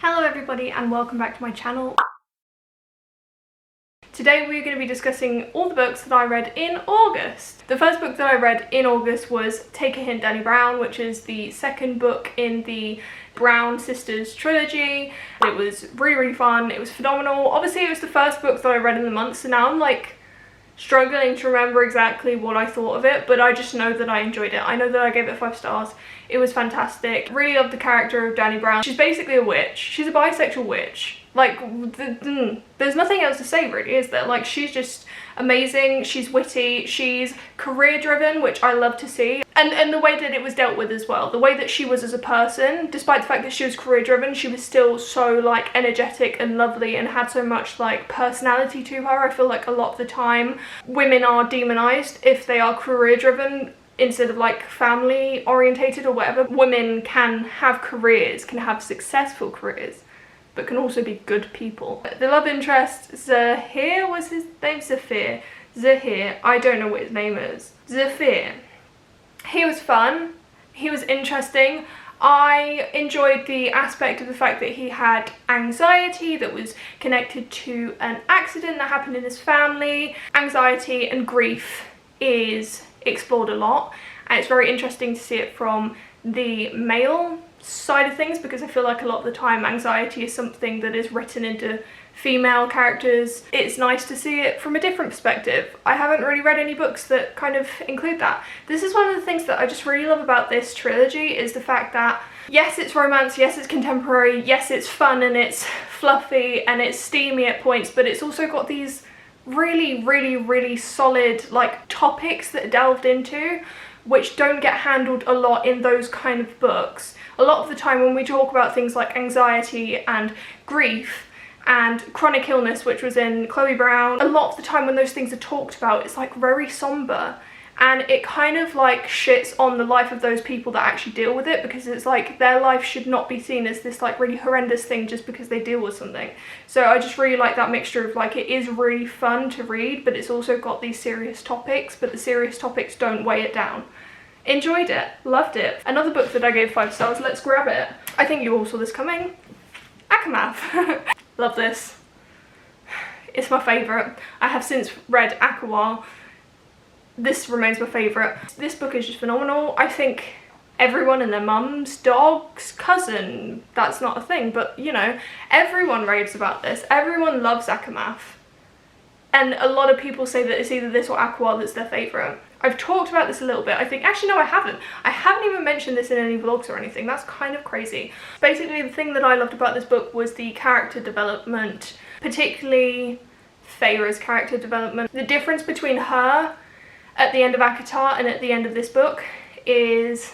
Hello everybody and welcome back to my channel. Today we're going to be discussing all the books that I read in August. The first book that I read in August was Take a Hint, Dani Brown, which is the second book in the Brown Sisters trilogy. It was really fun, it was phenomenal. Obviously it was the first book that I read in the month, so now I'm like struggling to remember exactly what I thought of it, but I just know that I enjoyed it. I know that I gave it 5 stars. It was fantastic. Really loved the character of Dani Brown. She's basically a witch. She's a bisexual witch. Like, there's nothing else to say really, is there? Like, she's just amazing. She's witty. She's career driven, which I love to see. And the way that it was dealt with as well. The way that she was as a person, despite the fact that she was career driven, she was still so like energetic and lovely and had so much like personality to her. I feel like a lot of the time women are demonized if they are career driven instead of like family orientated or whatever. Women can have careers, can have successful careers, but can also be good people. The love interest, Zahir was his name? Zahir, I don't know what his name is. Zafir. He was fun, he was interesting. I enjoyed the aspect of the fact that he had anxiety that was connected to an accident that happened in his family. Anxiety and grief is explored a lot, and it's very interesting to see it from the male side of things, because I feel like a lot of the time anxiety is something that is written into female characters. It's nice to see it from a different perspective. I haven't really read any books that kind of include that. This is one of the things that I just really love about this trilogy, is the fact that yes, it's romance, yes, it's contemporary, yes, it's fun and it's fluffy and it's steamy at points, but it's also got these really solid like topics that are delved into, which don't get handled a lot in those kind of books. A lot of the time when we talk about things like anxiety and grief and chronic illness, which was in Chloe Brown, a lot of the time when those things are talked about, it's like very somber, and it kind of like shits on the life of those people that actually deal with it, because it's like their life should not be seen as this like really horrendous thing just because they deal with something. So I just really like that mixture of like, it is really fun to read, but it's also got these serious topics, but the serious topics don't weigh it down. Enjoyed it, loved it. Another book that I gave 5 stars, let's grab it. I think you all saw this coming. Akamath. Love this. It's my favourite. I have since read Akawal. This remains my favourite. This book is just phenomenal. I think everyone and their mum's dog's cousin, that's not a thing, but you know, everyone raves about this. Everyone loves Akamath. And a lot of people say that it's either this or Akawal that's their favourite. I've talked about this a little bit. I think, actually no, I haven't. I haven't even mentioned this in any vlogs or anything. That's kind of crazy. Basically, the thing that I loved about this book was the character development, particularly Feyre's character development. The difference between her at the end of ACOTAR and at the end of this book is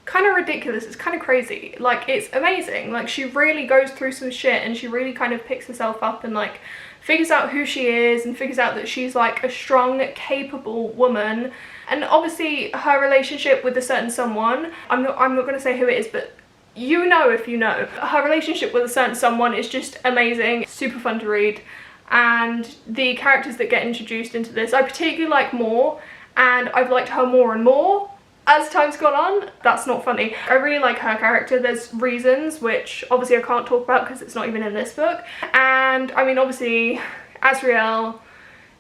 kind of ridiculous. It's kind of crazy. Like, it's amazing. Like, she really goes through some shit and she really kind of picks herself up and like figures out who she is and figures out that she's like a strong, capable woman. And obviously her relationship with a certain someone, I'm not going to say who it is, but you know if you know. Her relationship with a certain someone is just amazing, super fun to read. And the characters that get introduced into this, I particularly like more, and I've liked her more and more as time's gone on. That's not funny. I really like her character. There's reasons which obviously I can't talk about because it's not even in this book. And I mean, obviously Asriel,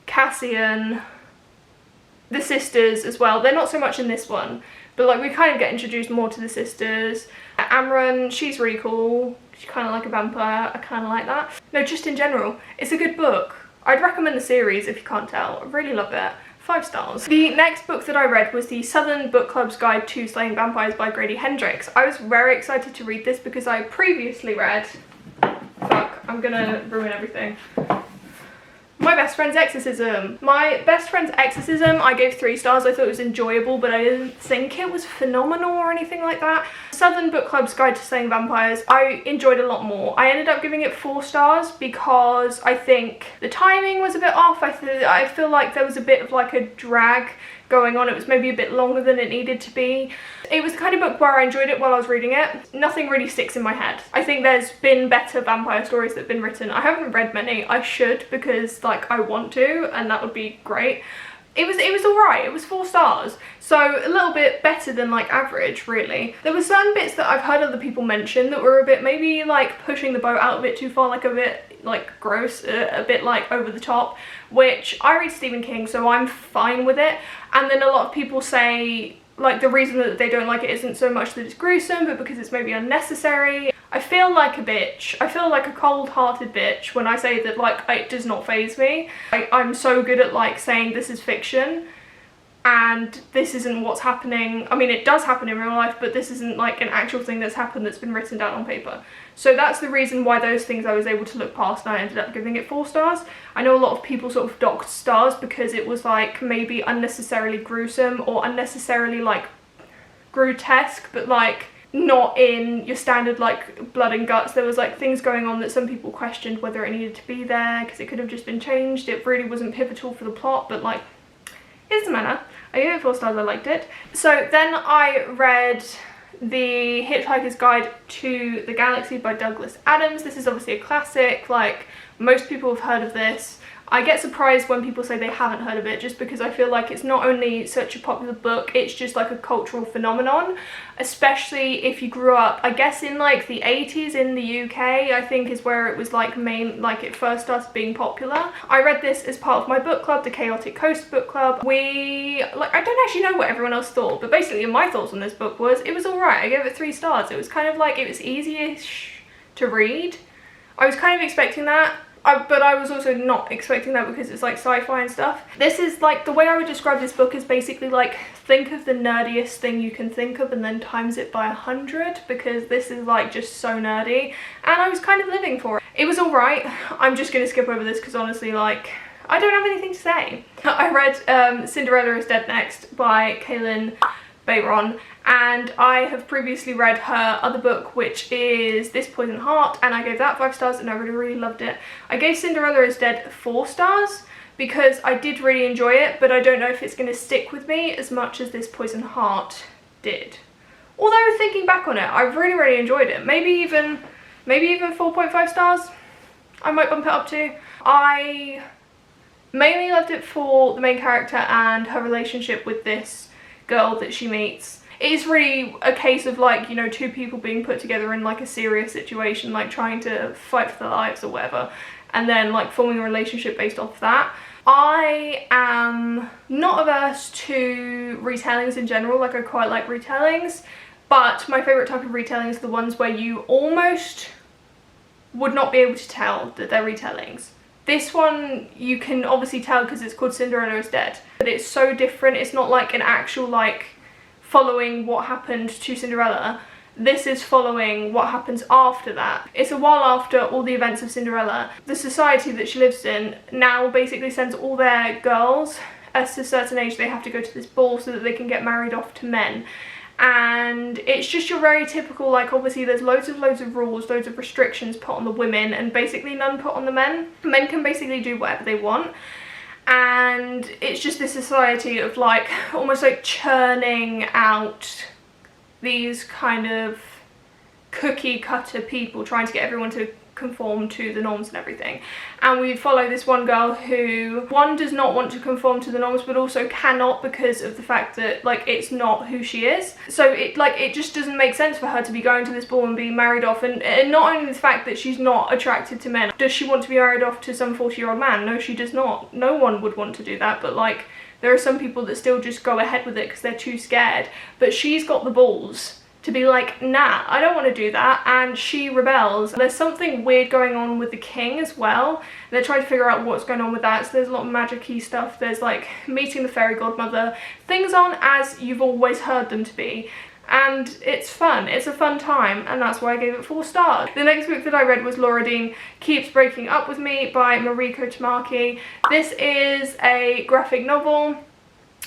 Cassian, the sisters as well. They're not so much in this one, but like we kind of get introduced more to the sisters. Amren, she's really cool. She's kind of like a vampire. I kind of like that. No, just in general, it's a good book. I'd recommend the series if you can't tell. I really love it. 5 stars. The next book that I read was the Southern Book Club's Guide to Slaying Vampires by Grady Hendrix. I was very excited to read this because I previously read... Fuck, I'm gonna ruin everything. My Best Friend's Exorcism. My Best Friend's Exorcism, I gave 3 stars. I thought it was enjoyable, but I didn't think it was phenomenal or anything like that. Southern Book Club's Guide to Slaying Vampires, I enjoyed a lot more. I ended up giving it 4 stars because I think the timing was a bit off. I feel like there was a bit of like a drag going on. It was maybe a bit longer than it needed to be. It was the kind of book where I enjoyed it while I was reading it. Nothing really sticks in my head. I think there's been better vampire stories that have been written. I haven't read many. I should, because like I want to, and that would be great. It was alright. It was 4 stars. So a little bit better than like average, really. There were certain bits that I've heard other people mention that were a bit maybe like pushing the boat out a bit too far, like a bit like gross, a bit like over the top, which I read Stephen King, so I'm fine with it. And then a lot of people say like the reason that they don't like it isn't so much that it's gruesome, but because it's maybe unnecessary. I feel like a bitch. I feel like a cold-hearted bitch when I say that like it does not faze me. I'm so good at like saying this is fiction and this isn't what's happening. I mean, it does happen in real life, but this isn't like an actual thing that's happened that's been written down on paper. So that's the reason why those things I was able to look past, and I ended up giving it 4 stars. I know a lot of people sort of docked stars because it was like maybe unnecessarily gruesome or unnecessarily like grotesque, but like not in your standard like blood and guts. There was like things going on that some people questioned whether it needed to be there because it could have just been changed. It really wasn't pivotal for the plot, but like it doesn't matter. I gave it 4 stars, I liked it. So then I read The Hitchhiker's Guide to the Galaxy by Douglas Adams. This is obviously a classic, like most people have heard of this. I get surprised when people say they haven't heard of it, just because I feel like it's not only such a popular book, it's just like a cultural phenomenon, especially if you grew up, I guess in like the 80s in the UK, I think is where it was like it first started being popular. I read this as part of my book club, the Chaotic Coast book club. I don't actually know what everyone else thought, but basically my thoughts on this book was, it was alright. I gave it 3 stars. It was kind of like, it was easy-ish to read. I was kind of expecting that. But I was also not expecting that because it's like sci-fi and stuff. This is like, the way I would describe this book is basically like, think of the nerdiest thing you can think of and then times it by 100, because this is like just so nerdy, and I was kind of living for it. It was alright. I'm just gonna skip over this because honestly, like, I don't have anything to say. I read Cinderella is Dead next by Kaylin Bayron, and I have previously read her other book, which is This Poison Heart, and I gave that 5 stars and I really loved it. I gave Cinderella is Dead 4 stars because I did really enjoy it, but I don't know if it's going to stick with me as much as This Poison Heart did. Although thinking back on it, I really enjoyed it. Maybe even 4.5 stars I might bump it up to. I mainly loved it for the main character and her relationship with this girl that she meets. It is really a case of like, you know, 2 people being put together in like a serious situation, like trying to fight for their lives or whatever, and then like forming a relationship based off that. I am not averse to retellings in general, like I quite like retellings, but my favourite type of retellings are the ones where you almost would not be able to tell that they're retellings. This one you can obviously tell because it's called Cinderella is Dead, but it's so different. It's not like an actual like following what happened to Cinderella. This is following what happens after that. It's a while after all the events of Cinderella. The society that she lives in now basically sends all their girls at a certain age, they have to go to this ball so that they can get married off to men. And it's just your very typical, like, obviously there's loads of rules, loads of restrictions put on the women and basically none put on the men. Men can basically do whatever they want. And it's just this society of like almost like churning out these kind of cookie cutter people, trying to get everyone to conform to the norms and everything. And we follow this one girl who, one, does not want to conform to the norms, but also cannot because of the fact that like it's not who she is. So it just doesn't make sense for her to be going to this ball and being married off, and not only the fact that she's not attracted to men. Does she want to be married off to some 40-year-old man? No, she does not. No one would want to do that, but like there are some people that still just go ahead with it because they're too scared. But she's got the balls to be like, nah, I don't want to do that, and she rebels. There's something weird going on with the king as well. They're trying to figure out what's going on with that, so there's a lot of magic-y stuff. There's like meeting the fairy godmother. Things aren't as you've always heard them to be, and it's fun. It's a fun time, and that's why I gave it 4 stars. The next book that I read was Laura Dean Keeps Breaking Up With Me by Mariko Tamaki. This is a graphic novel.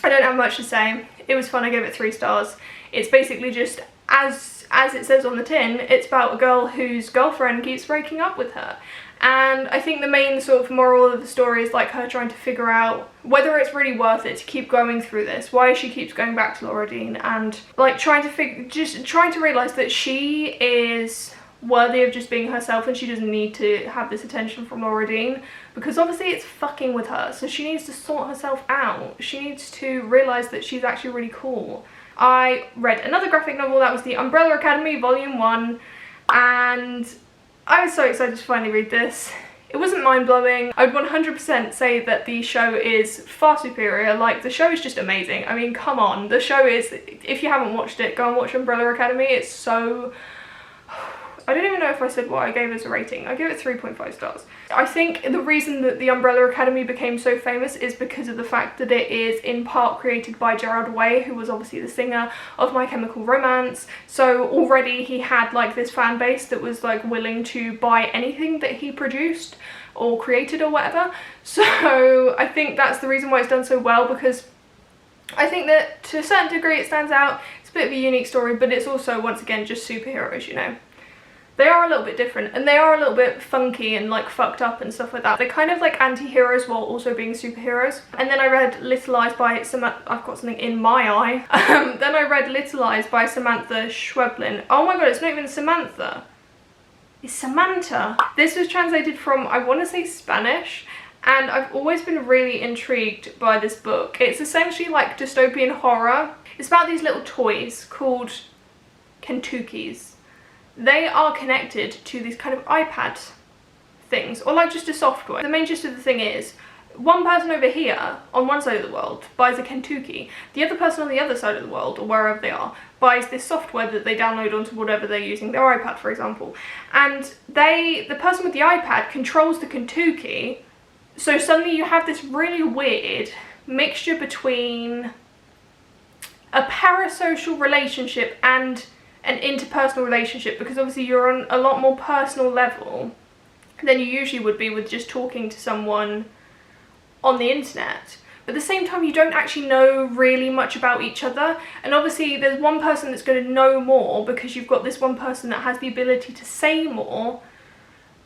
I don't have much to say. It was fun. I gave it 3 stars. It's basically just, as it says on the tin, it's about a girl whose girlfriend keeps breaking up with her. And I think the main sort of moral of the story is like her trying to figure out whether it's really worth it to keep going through this, why she keeps going back to Laura Dean, and like trying to realise that she is worthy of just being herself, and she doesn't need to have this attention from Laura Dean, because obviously it's fucking with her, so she needs to sort herself out. She needs to realise that she's actually really cool. I read another graphic novel, that was The Umbrella Academy Volume 1, and I was so excited to finally read this. It wasn't mind-blowing. I would 100% say that the show is far superior. Like, the show is just amazing. I mean, come on. The show is, if you haven't watched it, go and watch Umbrella Academy. It's so... I don't even know if I said what I gave as a rating. I gave it 3.5 stars. I think the reason that the Umbrella Academy became so famous is because of the fact that it is in part created by Gerard Way, who was obviously the singer of My Chemical Romance. So already he had like this fan base that was like willing to buy anything that he produced or created or whatever. So I think that's the reason why it's done so well, because I think that to a certain degree it stands out. It's a bit of a unique story, but it's also, once again, just superheroes, you know. They are a little bit different, and they are a little bit funky and like fucked up and stuff like that. They're kind of like anti-heroes while also being superheroes. And then I read Little Eyes by Samantha, I've got something in my eye. Then I read Little Eyes by Samantha Schweblin. Oh my god, it's not even Samantha. It's Samantha. This was translated from, I want to say, Spanish, and I've always been really intrigued by this book. It's essentially like dystopian horror. It's about these little toys called Kentuckys. They are connected to these kind of iPad things, or like just a software. The main gist of the thing is, one person over here on one side of the world buys a Kentucky, the other person on the other side of the world, or wherever they are, buys this software that they download onto whatever they're using, their iPad for example, and the person with the iPad controls the Kentucky, so suddenly you have this really weird mixture between a parasocial relationship and an interpersonal relationship, because obviously you're on a lot more personal level than you usually would be with just talking to someone on the internet. But at the same time, you don't actually know really much about each other, and obviously there's one person that's going to know more because you've got this one person that has the ability to say more,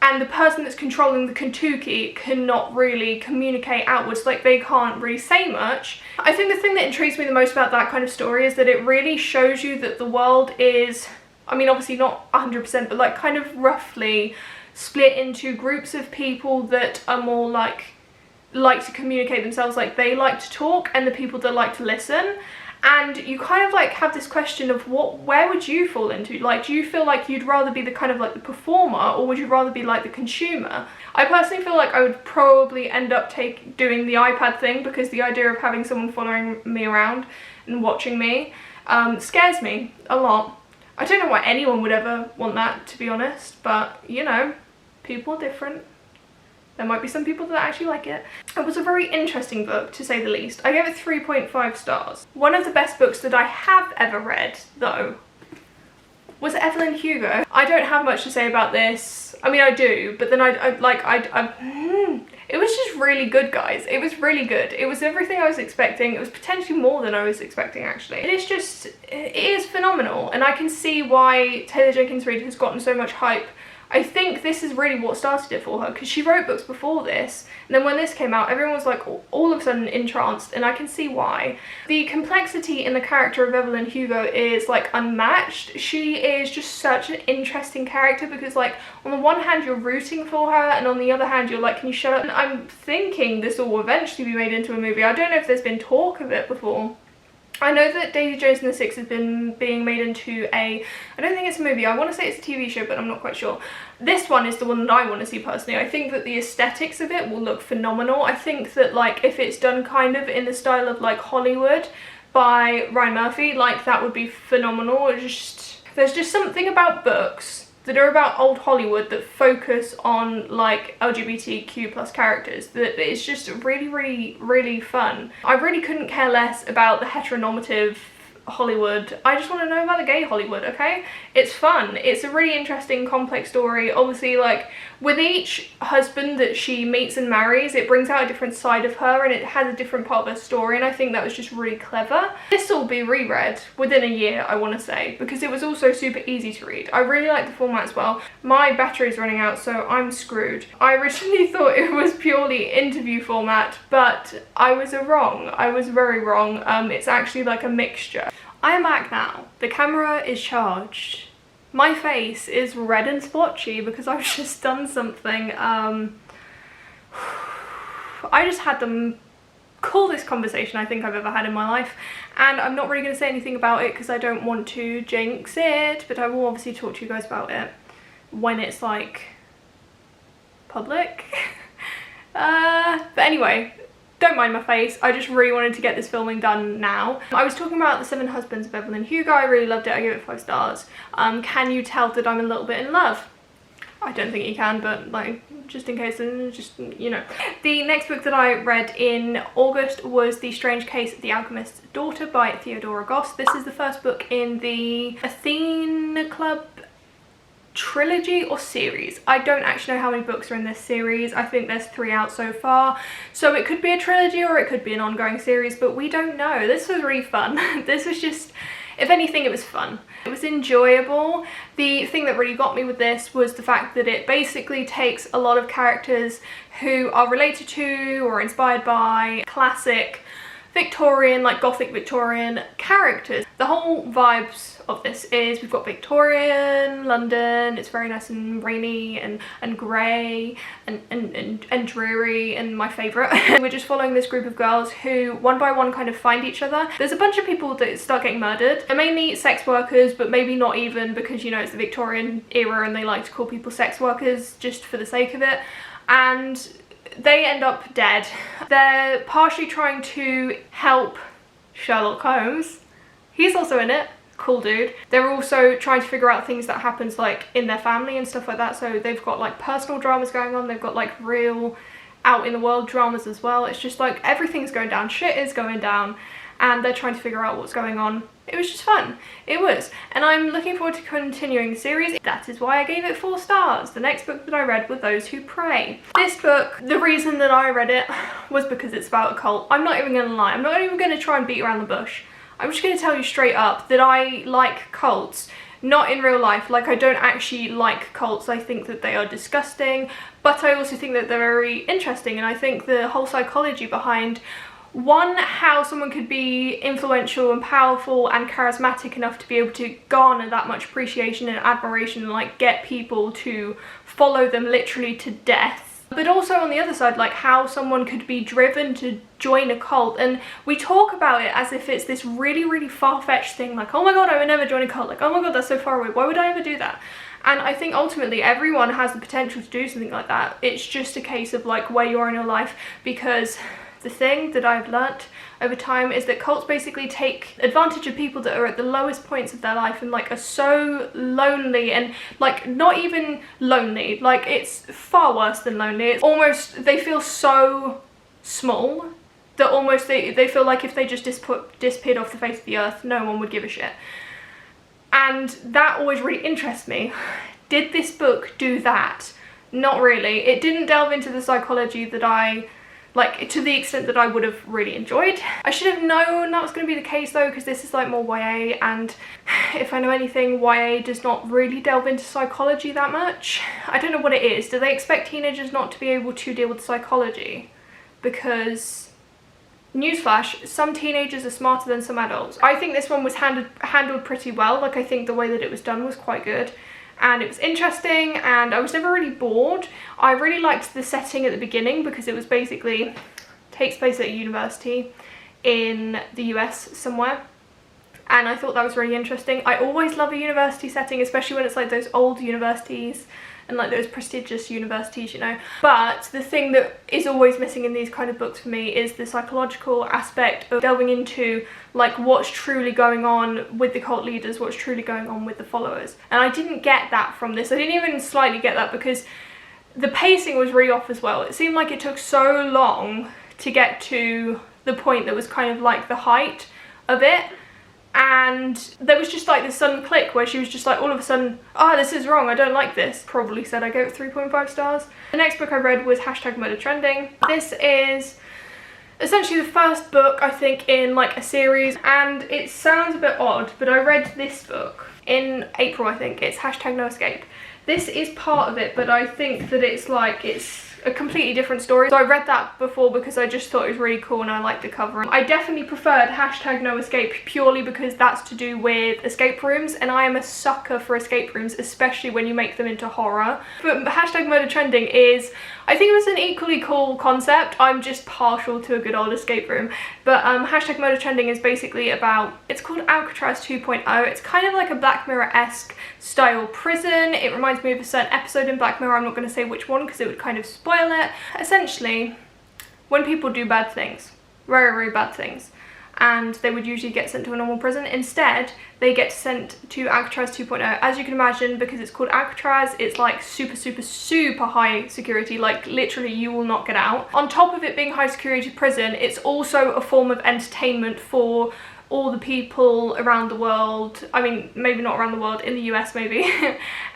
and the person that's controlling the Kentucky cannot really communicate outwards, like they can't really say much. I think the thing that intrigues me the most about that kind of story is that it really shows you that the world is, I mean obviously not 100%, but like kind of roughly split into groups of people that are more like to communicate themselves, like they like to talk, and the people that like to listen. And you kind of like have this question of where would you fall into? Like, do you feel like you'd rather be the kind of like the performer, or would you rather be like the consumer? I personally feel like I would probably end up doing the iPad thing, because the idea of having someone following me around and watching me scares me a lot. I don't know why anyone would ever want that, to be honest, but you know, people are different. There might be some people that actually like it. It was a very interesting book, to say the least. I gave it 3.5 stars. One of the best books that I have ever read, though, was Evelyn Hugo. I don't have much to say about this. I mean, I do, but then it was just really good, guys. It was really good. It was everything I was expecting. It was potentially more than I was expecting, actually. It is phenomenal, and I can see why Taylor Jenkins Reid has gotten so much hype. I think this is really what started it for her, because she wrote books before this, and then when this came out, everyone was like all of a sudden entranced, and I can see why. The complexity in the character of Evelyn Hugo is like unmatched. She is just such an interesting character, because like on the one hand you're rooting for her, and on the other hand you're like, can you shut up? And I'm thinking this will eventually be made into a movie. I don't know if there's been talk of it before. I know that Daisy Jones and the Six has been being made into I don't think it's a movie, I want to say it's a TV show, but I'm not quite sure. This one is the one that I want to see personally. I think that the aesthetics of it will look phenomenal. I think that like if it's done kind of in the style of like Hollywood by Ryan Murphy, like that would be phenomenal. There's just something about books that are about old Hollywood that focus on like LGBTQ plus characters that is just really, really, really fun. I really couldn't care less about the heteronormative Hollywood. I just want to know about the gay Hollywood, okay? It's fun. It's a really interesting, complex story. Obviously, like, with each husband that she meets and marries, it brings out a different side of her, and it has a different part of her story, and I think that was just really clever. This will be reread within a year, I want to say, because it was also super easy to read. I really like the format as well. My battery's running out, so I'm screwed. I originally thought it was purely interview format, but I was wrong. I was very wrong. It's actually like a mixture. I am back now. The camera is charged. My face is red and splotchy because I've just done something. I just had the coolest conversation I think I've ever had in my life, and I'm not really going to say anything about it because I don't want to jinx it, but I will obviously talk to you guys about it when it's like public. But anyway, don't mind my face, I just really wanted to get this filming done now. I was talking about The 7 Husbands of Evelyn Hugo. I really loved it, I gave it 5 stars. Can you tell that I'm a little bit in love? I don't think you can, but like, just in case, just, you know. The next book that I read in August was The Strange Case of the Alchemist's Daughter by Theodora Goss. This is the first book in the Athena Club trilogy or series. I don't actually know how many books are in this series. I think there's 3 out so far, so it could be a trilogy or it could be an ongoing series, but we don't know. This was really fun. This was just, if anything, it was fun. It was enjoyable. The thing that really got me with this was the fact that it basically takes a lot of characters who are related to or inspired by classic Victorian, like Gothic Victorian characters. The whole vibes of this is we've got Victorian London, it's very nice and rainy and grey and dreary, and my favourite. We're just following this group of girls who one by one kind of find each other. There's a bunch of people that start getting murdered. They're mainly sex workers, but maybe not even, because you know it's the Victorian era and they like to call people sex workers just for the sake of it. And they end up dead. They're partially trying to help Sherlock Holmes. He's also in it. Cool dude. They're also trying to figure out things that happens like in their family and stuff like that. So they've got like personal dramas going on. They've got like real out in the world dramas as well. It's just like everything's going down. Shit is going down. And they're trying to figure out what's going on. It was just fun. It was. And I'm looking forward to continuing the series. That is why I gave it 4 stars. The next book that I read was Those Who Pray. This book, the reason that I read it was because it's about a cult. I'm not even going to lie. I'm not even going to try and beat around the bush. I'm just going to tell you straight up that I like cults. Not in real life. Like, I don't actually like cults. I think that they are disgusting. But I also think that they're very interesting. And I think the whole psychology behind, one, how someone could be influential and powerful and charismatic enough to be able to garner that much appreciation and admiration and like get people to follow them literally to death. But also on the other side, like how someone could be driven to join a cult. And we talk about it as if it's this really, really far-fetched thing, like, oh my god, I would never join a cult, like, oh my god, that's so far away, why would I ever do that? And I think ultimately everyone has the potential to do something like that. It's just a case of like where you are in your life, because the thing that I've learnt over time is that cults basically take advantage of people that are at the lowest points of their life and like are so lonely, and like not even lonely, like it's far worse than lonely. It's almost, they feel so small that almost they feel like if they just disappeared off the face of the earth, no one would give a shit. And that always really interests me. Did this book do that? Not really. It didn't delve into the psychology that I like to the extent that I would have really enjoyed. I should have known that was going to be the case though, because this is like more YA, and if I know anything, YA does not really delve into psychology that much. I don't know what it is. Do they expect teenagers not to be able to deal with psychology? Because, newsflash, some teenagers are smarter than some adults. I think this one was handled pretty well. Like, I think the way that it was done was quite good. And it was interesting, and I was never really bored. I really liked the setting at the beginning because it was basically takes place at a university in the US somewhere, and I thought that was really interesting. I always love a university setting, especially when it's like those old universities and like those prestigious universities, you know. But the thing that is always missing in these kind of books for me is the psychological aspect of delving into like what's truly going on with the cult leaders, what's truly going on with the followers. And I didn't get that from this. I didn't even slightly get that, because the pacing was really off as well. It seemed like it took so long to get to the point that was kind of like the height of it. And there was just like this sudden click where she was just like all of a sudden, ah, this is wrong, I don't like this. Probably said I gave it 3.5 stars. The next book I read was #MurderTrending. This is essentially the first book I think in like a series, and it sounds a bit odd, but I read this book in April, I think. It's #NoEscape. This is part of it, but I think that it's a completely different story. So I read that before because I just thought it was really cool and I liked the cover. I definitely preferred #NoEscape purely because that's to do with escape rooms, and I am a sucker for escape rooms, especially when you make them into horror. But #Murder Trending is, I think it was an equally cool concept. I'm just partial to a good old escape room. But #Murder Trending is basically about, it's called Alcatraz 2.0. It's kind of like a Black Mirror-esque style prison. It reminds me of a certain episode in Black Mirror. I'm not going to say which one because it would kind of spoil it. Essentially, when people do bad things, very, very bad things, and they would usually get sent to a normal prison, instead they get sent to Alcatraz 2.0. As you can imagine, because it's called Alcatraz, it's like super, super, super high security, like literally you will not get out. On top of it being high security prison, it's also a form of entertainment for all the people around the world. I mean, maybe not around the world, in the US maybe.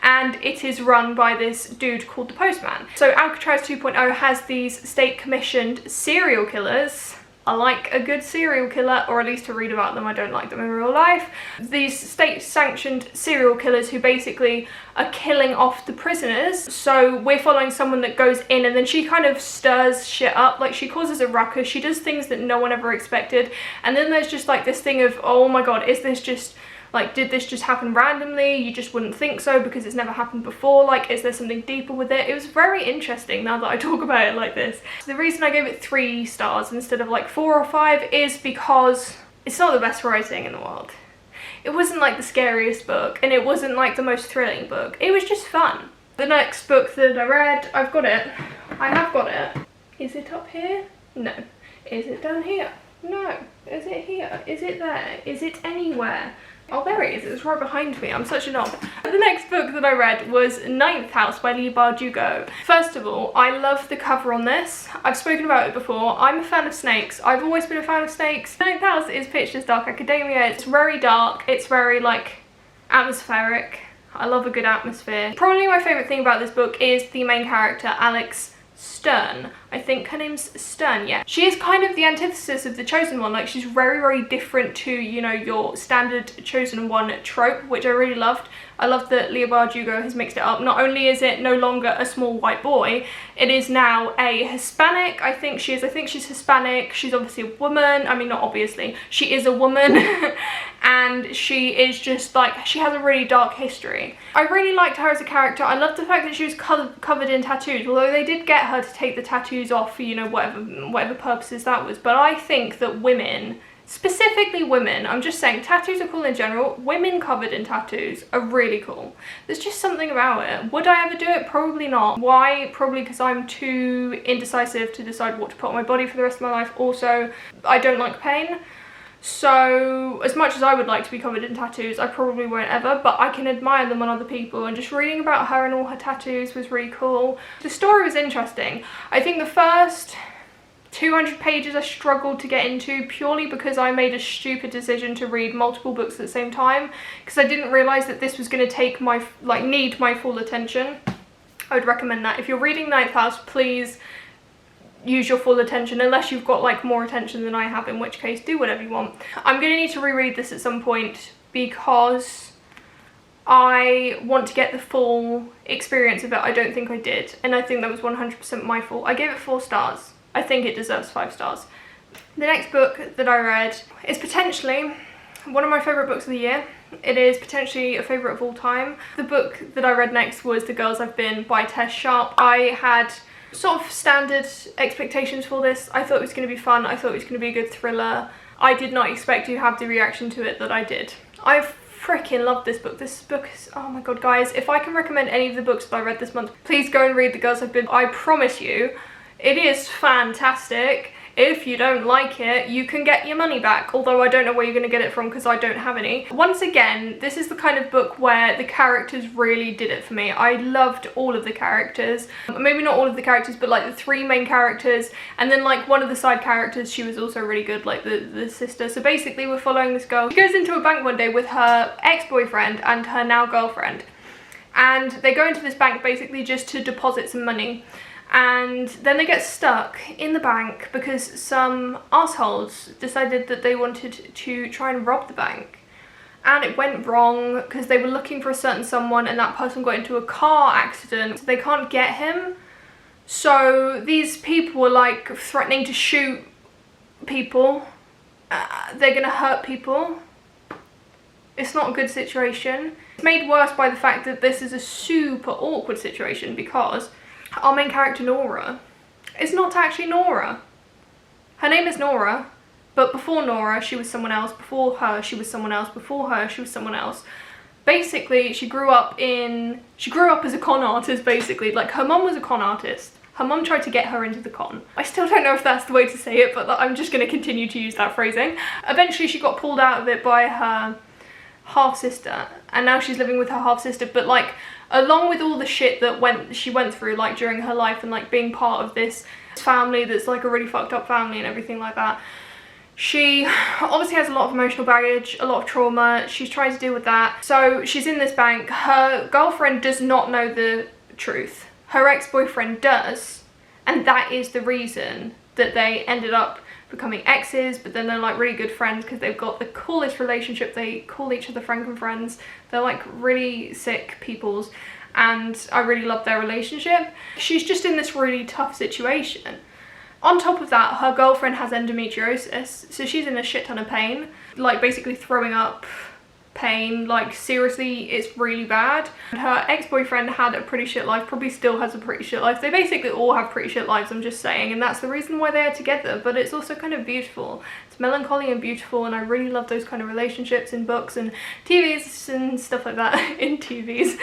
And it is run by this dude called the Postman. So Alcatraz 2.0 has these state commissioned serial killers. I like a good serial killer, or at least to read about them. I don't like them in real life. These state-sanctioned serial killers who basically are killing off the prisoners. So we're following someone that goes in and then she kind of stirs shit up. Like, she causes a ruckus. She does things that no one ever expected. And then there's just like this thing of, oh my god, is this just... like, did this just happen randomly? You just wouldn't think so because it's never happened before. Like, is there something deeper with it? It was very interesting now that I talk about it like this. So the reason I gave it 3 stars instead of like 4 or 5 is because it's not the best writing in the world. It wasn't like the scariest book, and it wasn't like the most thrilling book. It was just fun. The next book that I read, I've got it. I have got it. Is it up here? No. Is it down here? No. Is it here? Is it there? Is it anywhere? Oh, there it is. It's right behind me. I'm such a knob. The next book that I read was Ninth House by Leigh Bardugo. First of all, I love the cover on this. I've spoken about it before. I'm a fan of snakes. I've always been a fan of snakes. Ninth House is pitched as dark academia. It's very dark. It's very, like, atmospheric. I love a good atmosphere. Probably my favourite thing about this book is the main character, Alex Stern. I think her name's Stern, yeah. She is kind of the antithesis of the chosen one. Like, she's very, very different to, you know, your standard chosen one trope, which I really loved. I love that Leigh Bardugo has mixed it up. Not only is it no longer a small white boy, it is now a Hispanic. I think she's Hispanic. She's obviously a woman. I mean, not obviously. She is a woman. And she is just like, she has a really dark history. I really liked her as a character. I loved the fact that she was covered in tattoos, although they did get her to take the tattoos off for, you know, whatever purposes that was. But I think that women, specifically women, I'm just saying, tattoos are cool in general. Women covered in tattoos are really cool. There's just something about it. Would I ever do it? Probably not. Why? Probably because I'm too indecisive to decide what to put on my body for the rest of my life. Also, I don't like pain. So as much as I would like to be covered in tattoos, I probably won't ever, but I can admire them on other people, and just reading about her and all her tattoos was really cool. The story was interesting. I think the first 200 pages I struggled to get into purely because I made a stupid decision to read multiple books at the same time, because I didn't realise that this was going to take my, like, need my full attention. I would recommend that. If you're reading Ninth House, please use your full attention, unless you've got like more attention than I have, in which case do whatever you want. I'm going to need to reread this at some point because I want to get the full experience of it. I don't think I did, and I think that was 100% my fault. I gave it 4 stars. I think it deserves 5 stars. The next book that I read is potentially one of my favourite books of the year. It is potentially a favourite of all time. The book that I read next was The Girls I've Been by Tess Sharp. I had sort of standard expectations for this. I thought it was going to be fun. I thought it was going to be a good thriller. I did not expect to have the reaction to it that I did. I freaking love this book. This book is, oh my god, guys, if I can recommend any of the books that I read this month, please go and read The Girls I've Been. I promise you, it is fantastic. If you don't like it, you can get your money back, although I don't know where you're going to get it from because I don't have any. Once again, this is the kind of book where the characters really did it for me. I loved all of the characters. Maybe not all of the characters, but like the 3 main characters, and then like one of the side characters, she was also really good, like the sister. So basically we're following this girl. She goes into a bank one day with her ex-boyfriend and her now girlfriend, and they go into this bank basically just to deposit some money. And then they get stuck in the bank because some assholes decided that they wanted to try and rob the bank. and it went wrong because they were looking for a certain someone and that person got into a car accident, so they can't get him. So these people were like threatening to shoot people. They're gonna hurt people. It's not a good situation. It's made worse by the fact that this is a super awkward situation because our main character Nora is not actually Nora. Her name is Nora, but before Nora she was someone else, before her she was someone else, before her she was someone else. Basically she grew up as a con artist basically. Like her mum was a con artist. Her mum tried to get her into the con. I still don't know if that's the way to say it, but I'm just going to continue to use that phrasing. Eventually she got pulled out of it by her half-sister, and now she's living with her half-sister, but like along with all the shit that she went through like during her life and like being part of this family that's like a really fucked up family and everything like that, she obviously has a lot of emotional baggage, a lot of trauma. She's trying to deal with that. So she's in this bank. Her girlfriend does not know the truth. Her ex-boyfriend does, and that is the reason that they ended up becoming exes, but then they're like really good friends because they've got the coolest relationship. They call each other Frankenfriends. They're like really sick peoples, and I really love their relationship. She's just in this really tough situation. On top of that, her girlfriend has endometriosis, so she's in a shit ton of pain, like basically throwing up, pain, like seriously it's really bad. Her ex-boyfriend had a pretty shit life, probably still has a pretty shit life. They basically all have pretty shit lives, I'm just saying, and that's the reason why they're together. But it's also kind of beautiful. It's melancholy and beautiful, and I really love those kind of relationships in books and TVs and stuff like that. In TVs.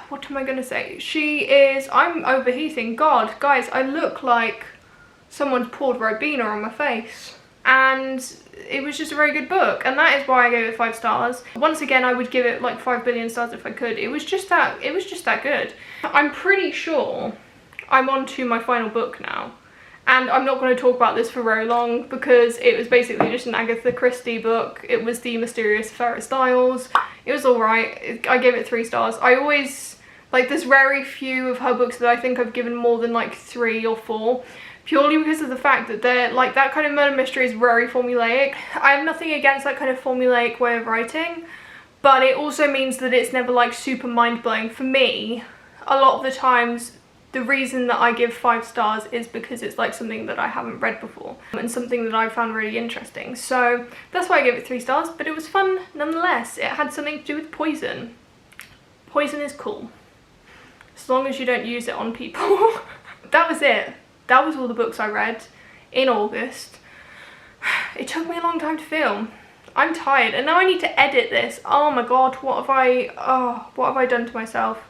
What am I gonna say? I'm overheating. God, guys, I look like someone's poured Ribena on my face. And it was just a very good book, and that is why I gave it 5 stars. Once again, I would give it like 5 billion stars if I could. It was just that good. I'm pretty sure I'm on to my final book now, and I'm not going to talk about this for very long because it was basically just an Agatha Christie book. It was The Mysterious Affair at Styles. It was alright. I gave it 3 stars. I always, like, there's very few of her books that I think I've given more than like 3 or 4. Purely because of the fact that they're like, that kind of murder mystery is very formulaic. I have nothing against that kind of formulaic way of writing, but it also means that it's never like super mind-blowing. For me, a lot of the times the reason that I give 5 stars is because it's like something that I haven't read before and something that I found really interesting. So that's why I gave it 3 stars, but it was fun nonetheless. It had something to do with poison. Poison is cool, as long as you don't use it on people. That was it. That was all the books I read in August. It took me a long time to film. I'm tired, and now I need to edit this. Oh my god, what have I done to myself?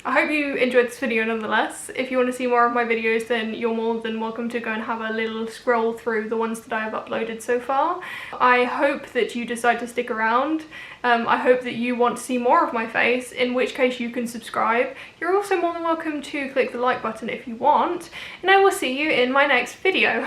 I hope you enjoyed this video nonetheless. If you want to see more of my videos, then you're more than welcome to go and have a little scroll through the ones that I have uploaded so far. I hope that you decide to stick around. I hope that you want to see more of my face, in which case you can subscribe. You're also more than welcome to click the like button if you want, and I will see you in my next video.